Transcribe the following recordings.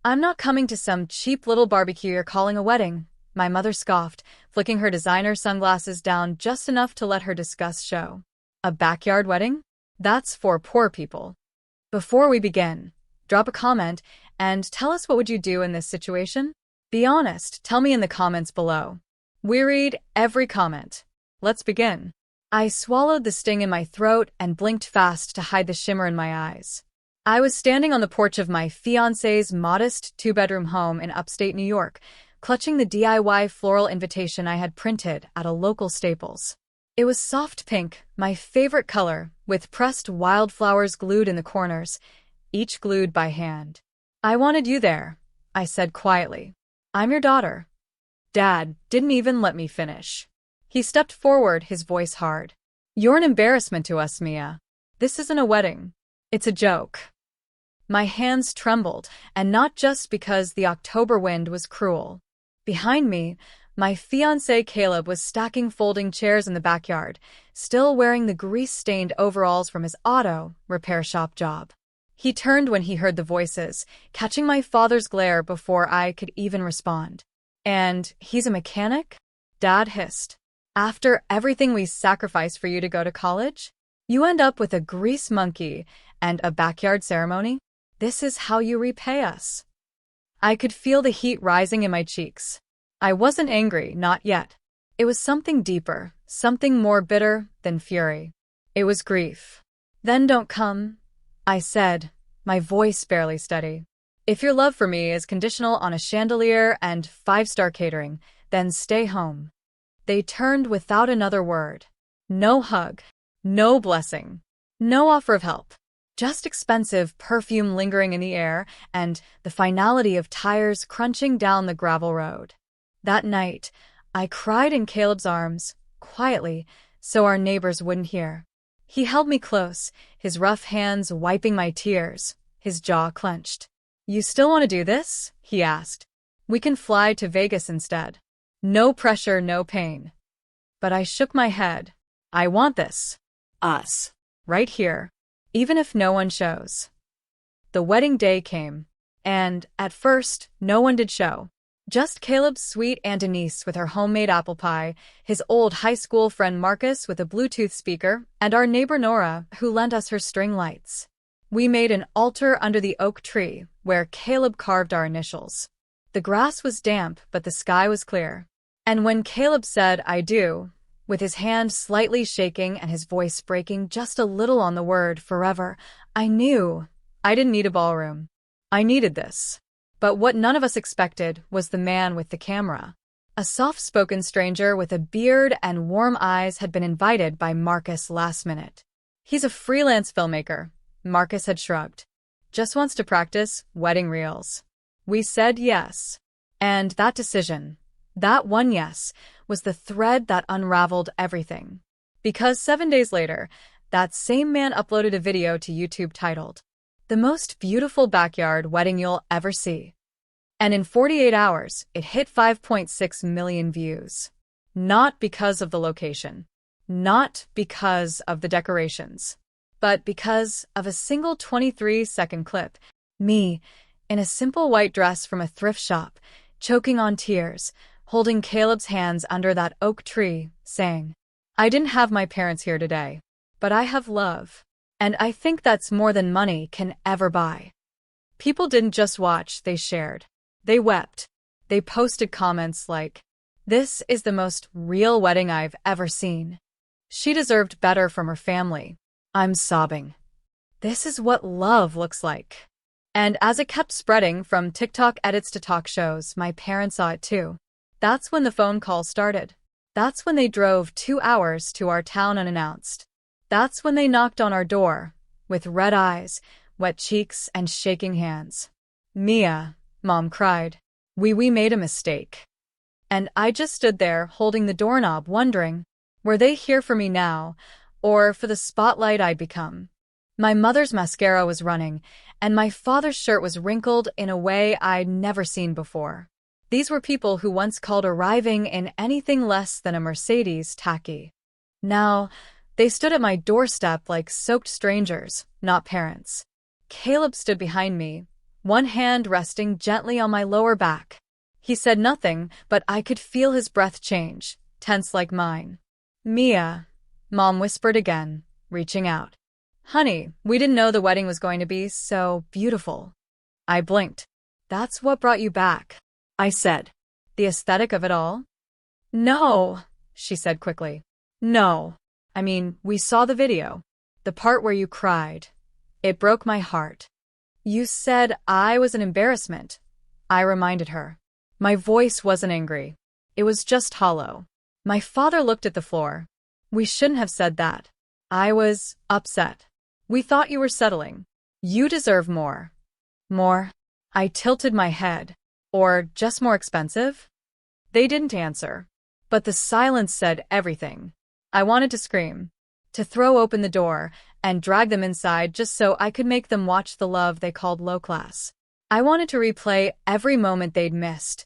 I'm not coming to some cheap little barbecue you're calling a wedding, my mother scoffed, flicking her designer sunglasses down just enough to let her disgust show. A backyard wedding? That's for poor people. Before we begin, drop a comment and tell us what would you do in this situation? Be honest, tell me in the comments below. We read every comment. Let's begin. I swallowed the sting in my throat and blinked fast to hide the shimmer in my eyes. I was standing on the porch of my fiancé's modest two-bedroom home in upstate New York, clutching the DIY floral invitation I had printed at a local Staples. It was soft pink, my favorite color, with pressed wildflowers glued in the corners, each glued by hand. I wanted you there, I said quietly. I'm your daughter. Dad didn't even let me finish. He stepped forward, his voice hard. You're an embarrassment to us, Mia. This isn't a wedding. It's a joke. My hands trembled, and not just because the October wind was cruel. Behind me, my fiancé Caleb was stacking folding chairs in the backyard, still wearing the grease-stained overalls from his auto repair shop job. He turned when he heard the voices, catching my father's glare before I could even respond. And he's a mechanic? Dad hissed. After everything we sacrificed for you to go to college? You end up with a grease monkey and a backyard ceremony? This is how you repay us. I could feel the heat rising in my cheeks. I wasn't angry, not yet. It was something deeper, something more bitter than fury. It was grief. Then don't come, I said, my voice barely steady. If your love for me is conditional on a chandelier and 5-star catering, then stay home. They turned without another word. No hug. No blessing. No offer of help. Just expensive perfume lingering in the air and the finality of tires crunching down the gravel road. That night, I cried in Caleb's arms, quietly, so our neighbors wouldn't hear. He held me close, his rough hands wiping my tears, his jaw clenched. You still want to do this? He asked. We can fly to Vegas instead. No pressure, no pain. But I shook my head. I want this. Us. Right here. Even if no one shows. The wedding day came. And, at first, no one did show. Just Caleb's sweet Aunt Denise with her homemade apple pie, his old high school friend Marcus with a Bluetooth speaker, and our neighbor Nora, who lent us her string lights. We made an altar under the oak tree, where Caleb carved our initials. The grass was damp, but the sky was clear. And when Caleb said, I do, with his hand slightly shaking and his voice breaking just a little on the word forever, I knew I didn't need a ballroom. I needed this. But what none of us expected was the man with the camera. A soft-spoken stranger with a beard and warm eyes had been invited by Marcus last minute. He's a freelance filmmaker, Marcus had shrugged. Just wants to practice wedding reels. We said yes. And that decision, that one yes, was the thread that unraveled everything. Because 7 days later, that same man uploaded a video to YouTube titled, The Most Beautiful Backyard Wedding You'll Ever See. And in 48 hours, it hit 5.6 million views. Not because of the location. Not because of the decorations. But because of a single 23-second clip. Me, in a simple white dress from a thrift shop, choking on tears, holding Caleb's hands under that oak tree, saying, I didn't have my parents here today, but I have love. And I think that's more than money can ever buy. People didn't just watch, they shared. They wept. They posted comments like, This is the most real wedding I've ever seen. She deserved better from her family. I'm sobbing. This is what love looks like. And as it kept spreading from TikTok edits to talk shows, my parents saw it too. That's when the phone call started. That's when they drove 2 hours to our town unannounced. That's when they knocked on our door, with red eyes, wet cheeks, and shaking hands. Mia, Mom cried. We made a mistake. And I just stood there holding the doorknob wondering, were they here for me now, or for the spotlight I'd become? My mother's mascara was running, and my father's shirt was wrinkled in a way I'd never seen before. These were people who once called arriving in anything less than a Mercedes tacky. Now, they stood at my doorstep like soaked strangers, not parents. Caleb stood behind me, one hand resting gently on my lower back. He said nothing, but I could feel his breath change, tense like mine. Mia, Mom whispered again, reaching out. Honey, we didn't know the wedding was going to be so beautiful. I blinked. That's what brought you back, I said. The aesthetic of it all? No, she said quickly. No. I mean, we saw the video. The part where you cried. It broke my heart. You said I was an embarrassment, I reminded her. My voice wasn't angry. It was just hollow. My father looked at the floor. We shouldn't have said that. I was upset. We thought you were settling. You deserve more. More? I tilted my head. Or just more expensive? They didn't answer. But the silence said everything. I wanted to scream, to throw open the door and drag them inside just so I could make them watch the love they called low class. I wanted to replay every moment they'd missed,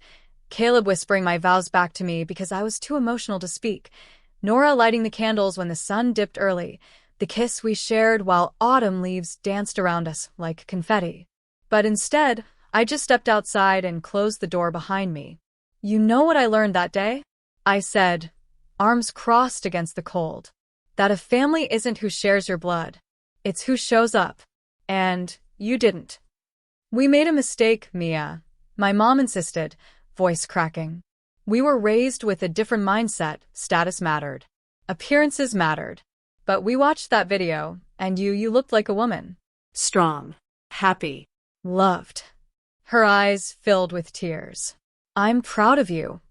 Caleb whispering my vows back to me because I was too emotional to speak, Nora lighting the candles when the sun dipped early, the kiss we shared while autumn leaves danced around us like confetti. But instead, I just stepped outside and closed the door behind me. You know what I learned that day? I said, arms crossed against the cold. That a family isn't who shares your blood. It's who shows up. And you didn't. We made a mistake, Mia, my mom insisted, voice cracking. We were raised with a different mindset, status mattered. Appearances mattered. But we watched that video, and you looked like a woman. Strong. Happy. Loved. Her eyes filled with tears. I'm proud of you.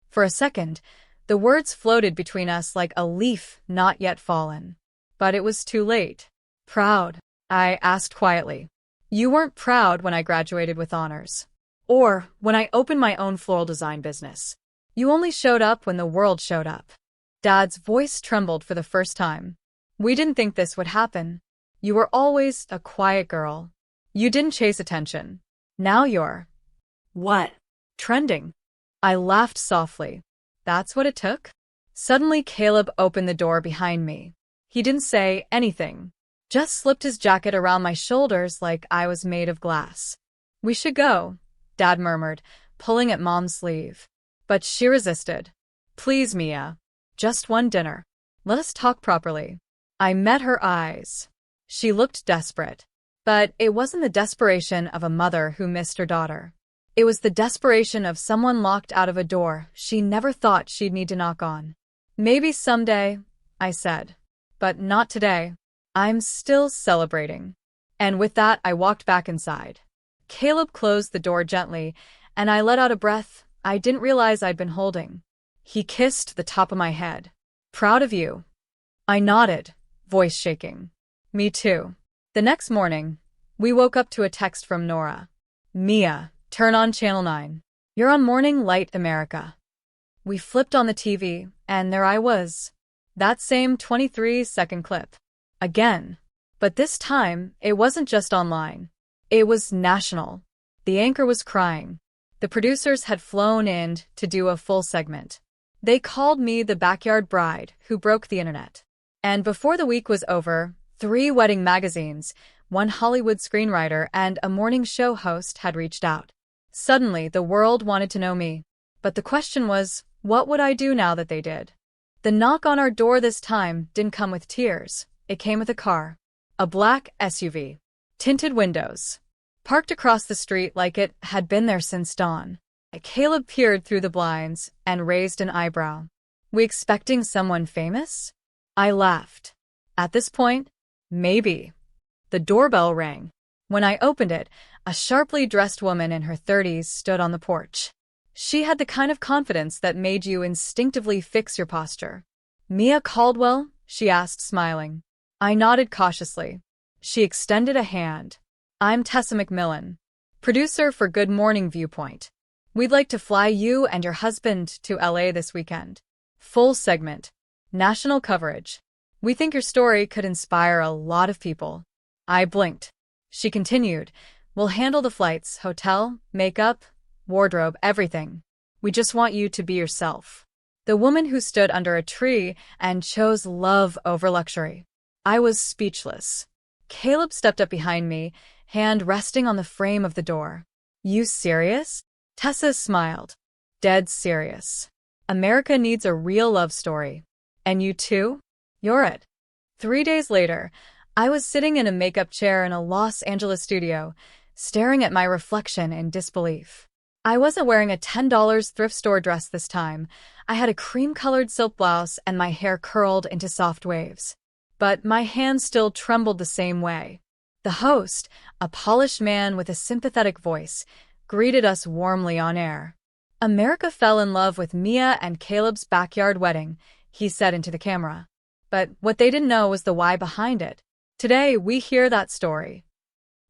For a second, the words floated between us like a leaf not yet fallen. But it was too late. Proud? I asked quietly. You weren't proud when I graduated with honors. Or when I opened my own floral design business. You only showed up when the world showed up. Dad's voice trembled for the first time. We didn't think this would happen. You were always a quiet girl. You didn't chase attention. Now you're… What? Trending. I laughed softly. That's what it took? Suddenly Caleb opened the door behind me. He didn't say anything. Just slipped his jacket around my shoulders like I was made of glass. We should go, Dad murmured, pulling at Mom's sleeve. But she resisted. Please, Mia. Just one dinner. Let us talk properly. I met her eyes. She looked desperate. But it wasn't the desperation of a mother who missed her daughter. It was the desperation of someone locked out of a door she never thought she'd need to knock on. Maybe someday, I said. But not today. I'm still celebrating. And with that, I walked back inside. Caleb closed the door gently, and I let out a breath I didn't realize I'd been holding. He kissed the top of my head. Proud of you. I nodded, voice shaking. Me too. The next morning, we woke up to a text from Nora. Mia, turn on Channel 9. You're on Morning Light America. We flipped on the TV, and there I was. That same 23-second clip. Again. But this time, it wasn't just online. It was national. The anchor was crying. The producers had flown in to do a full segment. They called me the backyard bride who broke the internet. And before the week was over, 3 wedding magazines, 1 Hollywood screenwriter, and a morning show host had reached out. Suddenly, the world wanted to know me. But the question was, what would I do now that they did? The knock on our door this time didn't come with tears. It came with a car. A black SUV. Tinted windows. Parked across the street like it had been there since dawn. Caleb peered through the blinds and raised an eyebrow. We expecting someone famous? I laughed. At this point, maybe. The doorbell rang. When I opened it, a sharply dressed woman in her 30s stood on the porch. She had the kind of confidence that made you instinctively fix your posture. Mia Caldwell? She asked, smiling. I nodded cautiously. She extended a hand. I'm Tessa McMillan, producer for Good Morning Viewpoint. We'd like to fly you and your husband to LA this weekend. Full segment. National coverage. We think your story could inspire a lot of people. I blinked. She continued, we'll handle the flights, hotel, makeup, wardrobe, everything. We just want you to be yourself. The woman who stood under a tree and chose love over luxury. I was speechless. Caleb stepped up behind me, hand resting on the frame of the door. You serious? Tessa smiled. Dead serious. America needs a real love story. And you too? You're it. 3 days later, I was sitting in a makeup chair in a Los Angeles studio, staring at my reflection in disbelief. I wasn't wearing a $10 thrift store dress this time. I had a cream-colored silk blouse and my hair curled into soft waves. But my hands still trembled the same way. The host, a polished man with a sympathetic voice, greeted us warmly on air. America fell in love with Mia and Caleb's backyard wedding, he said into the camera. But what they didn't know was the why behind it. Today, we hear that story.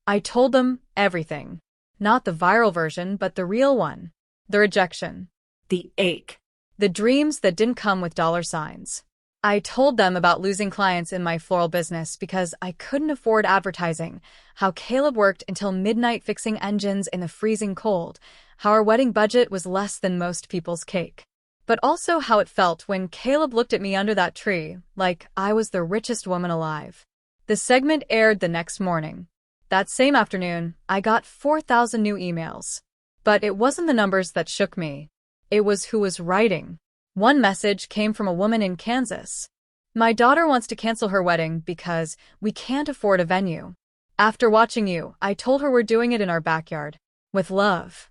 I told them everything. Not the viral version, but the real one. The rejection. The ache. The dreams that didn't come with dollar signs. I told them about losing clients in my floral business because I couldn't afford advertising, how Caleb worked until midnight fixing engines in the freezing cold, how our wedding budget was less than most people's cake. But also how it felt when Caleb looked at me under that tree, like I was the richest woman alive. The segment aired the next morning. That same afternoon, I got 4,000 new emails. But it wasn't the numbers that shook me. It was who was writing. One message came from a woman in Kansas. My daughter wants to cancel her wedding because we can't afford a venue. After watching you, I told her we're doing it in our backyard. With love.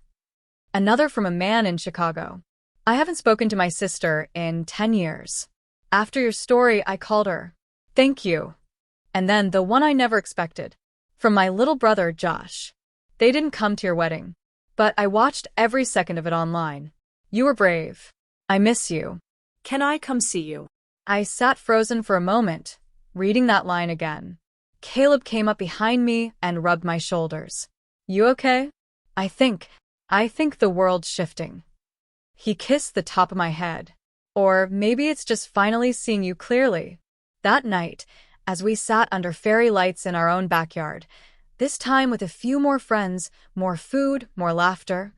Another from a man in Chicago. I haven't spoken to my sister in 10 years. After your story, I called her. Thank you. And then the one I never expected. From my little brother, Josh. They didn't come to your wedding. But I watched every second of it online. You were brave. I miss you. Can I come see you? I sat frozen for a moment, reading that line again. Caleb came up behind me and rubbed my shoulders. You okay? I think the world's shifting. He kissed the top of my head. Or maybe it's just finally seeing you clearly. That night, as we sat under fairy lights in our own backyard, this time with a few more friends, more food, more laughter,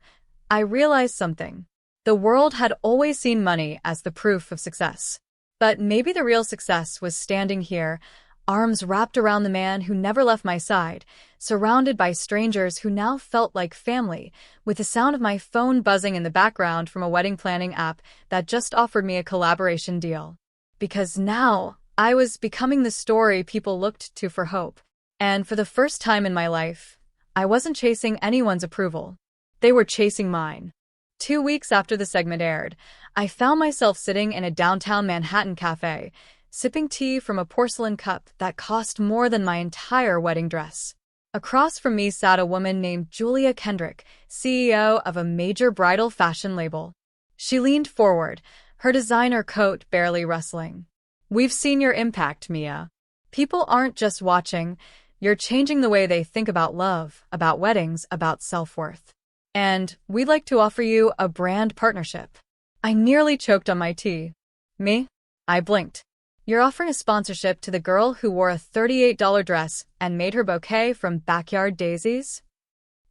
I realized something. The world had always seen money as the proof of success. But maybe the real success was standing here, arms wrapped around the man who never left my side, surrounded by strangers who now felt like family, with the sound of my phone buzzing in the background from a wedding planning app that just offered me a collaboration deal. Because now, I was becoming the story people looked to for hope. And for the first time in my life, I wasn't chasing anyone's approval. They were chasing mine. 2 weeks after the segment aired, I found myself sitting in a downtown Manhattan cafe, sipping tea from a porcelain cup that cost more than my entire wedding dress. Across from me sat a woman named Julia Kendrick, CEO of a major bridal fashion label. She leaned forward, her designer coat barely rustling. We've seen your impact, Mia. People aren't just watching. You're changing the way they think about love, about weddings, about self-worth. And we'd like to offer you a brand partnership. I nearly choked on my tea. Me? I blinked. You're offering a sponsorship to the girl who wore a $38 dress and made her bouquet from backyard daisies?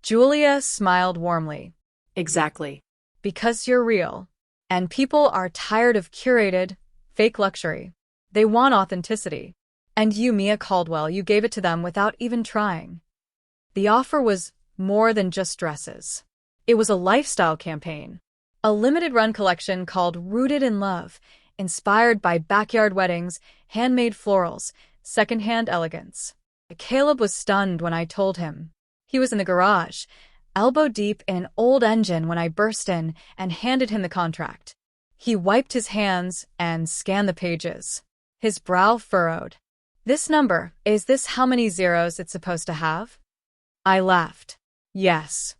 Julia smiled warmly. Exactly. Because you're real. And people are tired of curated, fake luxury. They want authenticity. And you, Mia Caldwell, you gave it to them without even trying. The offer was more than just dresses. It was a lifestyle campaign. A limited-run collection called Rooted in Love, inspired by backyard weddings, handmade florals, secondhand elegance. Caleb was stunned when I told him. He was in the garage, elbow deep in an old engine when I burst in and handed him the contract. He wiped his hands and scanned the pages. His brow furrowed. This number, is this how many zeros it's supposed to have? I laughed. Yes.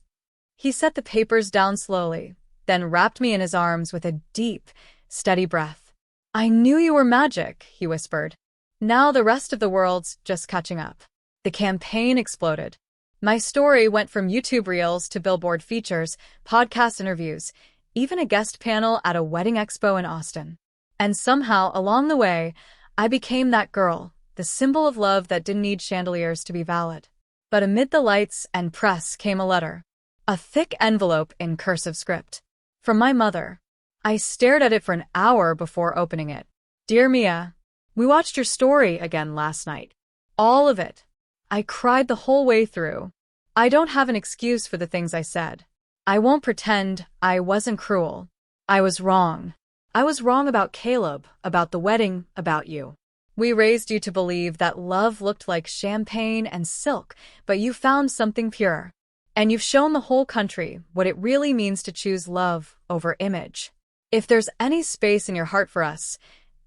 He set the papers down slowly, then wrapped me in his arms with a deep, steady breath. I knew you were magic, he whispered. Now the rest of the world's just catching up. The campaign exploded. My story went from YouTube Reels to Billboard features, podcast interviews, even a guest panel at a wedding expo in Austin. And somehow, along the way, I became that girl, the symbol of love that didn't need chandeliers to be valid. But amid the lights and press came a letter. A thick envelope in cursive script. From my mother. I stared at it for an hour before opening it. Dear Mia, we watched your story again last night. All of it. I cried the whole way through. I don't have an excuse for the things I said. I won't pretend I wasn't cruel. I was wrong. I was wrong about Caleb, about the wedding, about you. We raised you to believe that love looked like champagne and silk, but you found something pure. And you've shown the whole country what it really means to choose love over image. If there's any space in your heart for us,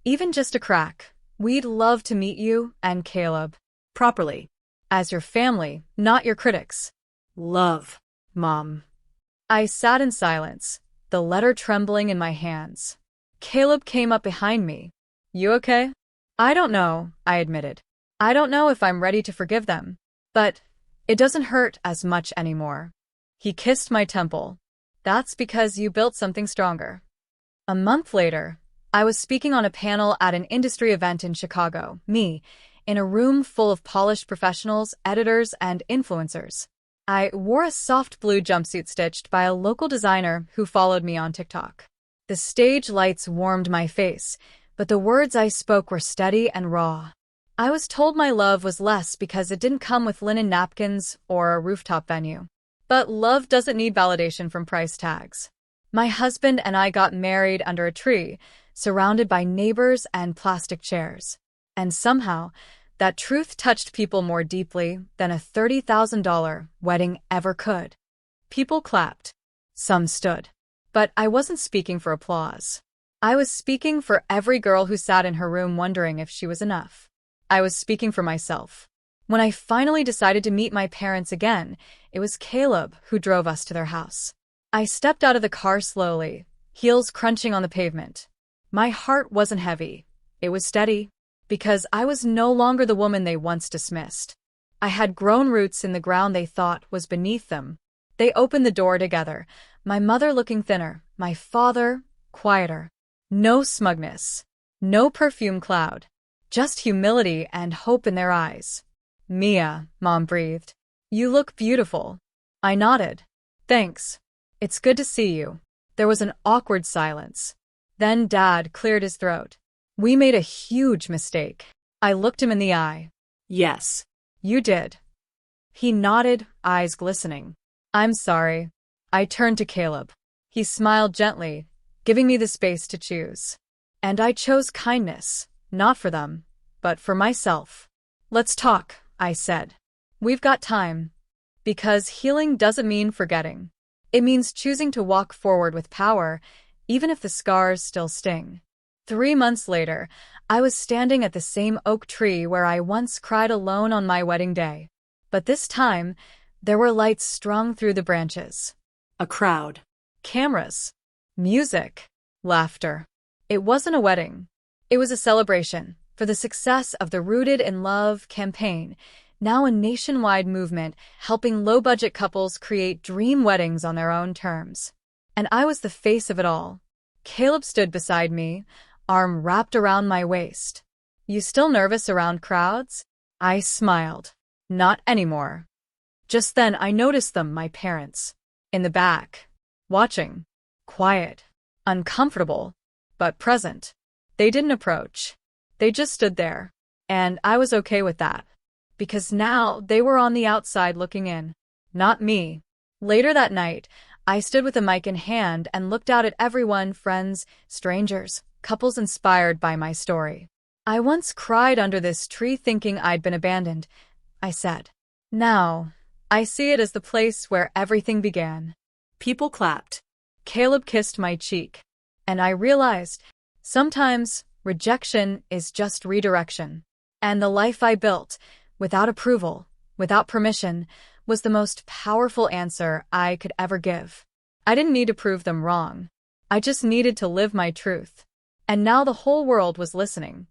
even just a crack, we'd love to meet you and Caleb. Properly. As your family, not your critics. Love. Mom. I sat in silence, the letter trembling in my hands. Caleb came up behind me. You okay? I don't know, I admitted. I don't know if I'm ready to forgive them. But it doesn't hurt as much anymore. He kissed my temple. That's because you built something stronger. A month later, I was speaking on a panel at an industry event in Chicago, in a room full of polished professionals, editors, and influencers. I wore a soft blue jumpsuit stitched by a local designer who followed me on TikTok. The stage lights warmed my face, but the words I spoke were steady and raw. I was told my love was less because it didn't come with linen napkins or a rooftop venue. But love doesn't need validation from price tags. My husband and I got married under a tree, surrounded by neighbors and plastic chairs. And somehow, that truth touched people more deeply than a $30,000 wedding ever could. People clapped. Some stood. But I wasn't speaking for applause. I was speaking for every girl who sat in her room wondering if she was enough. I was speaking for myself. When I finally decided to meet my parents again, it was Caleb who drove us to their house. I stepped out of the car slowly, heels crunching on the pavement. My heart wasn't heavy. It was steady, because I was no longer the woman they once dismissed. I had grown roots in the ground they thought was beneath them. They opened the door together, my mother looking thinner, my father quieter. No smugness, no perfume cloud, just humility and hope in their eyes. Mia, Mom breathed. You look beautiful. I nodded. Thanks. It's good to see you. There was an awkward silence. Then Dad cleared his throat. We made a huge mistake. I looked him in the eye. Yes. You did. He nodded, eyes glistening. I'm sorry. I turned to Caleb. He smiled gently, giving me the space to choose. And I chose kindness, not for them, but for myself. Let's talk, I said. We've got time. Because healing doesn't mean forgetting. It means choosing to walk forward with power, even if the scars still sting. 3 months later, I was standing at the same oak tree where I once cried alone on my wedding day. But this time, there were lights strung through the branches. A crowd. Cameras. Music. Laughter. It wasn't a wedding. It was a celebration for the success of the Rooted in Love campaign, now a nationwide movement helping low-budget couples create dream weddings on their own terms. And I was the face of it all. Caleb stood beside me, arm wrapped around my waist. You still nervous around crowds? I smiled. Not anymore. Just then I noticed them, my parents, in the back, watching, quiet, uncomfortable, but present. They didn't approach. They just stood there. And I was okay with that. Because now they were on the outside looking in. Not me. Later that night, I stood with a mic in hand and looked out at everyone, friends, strangers, couples inspired by my story. I once cried under this tree thinking I'd been abandoned, I said. Now, I see it as the place where everything began. People clapped. Caleb kissed my cheek. And I realized, sometimes rejection is just redirection. And the life I built, without approval, without permission, was the most powerful answer I could ever give. I didn't need to prove them wrong. I just needed to live my truth. And now the whole world was listening.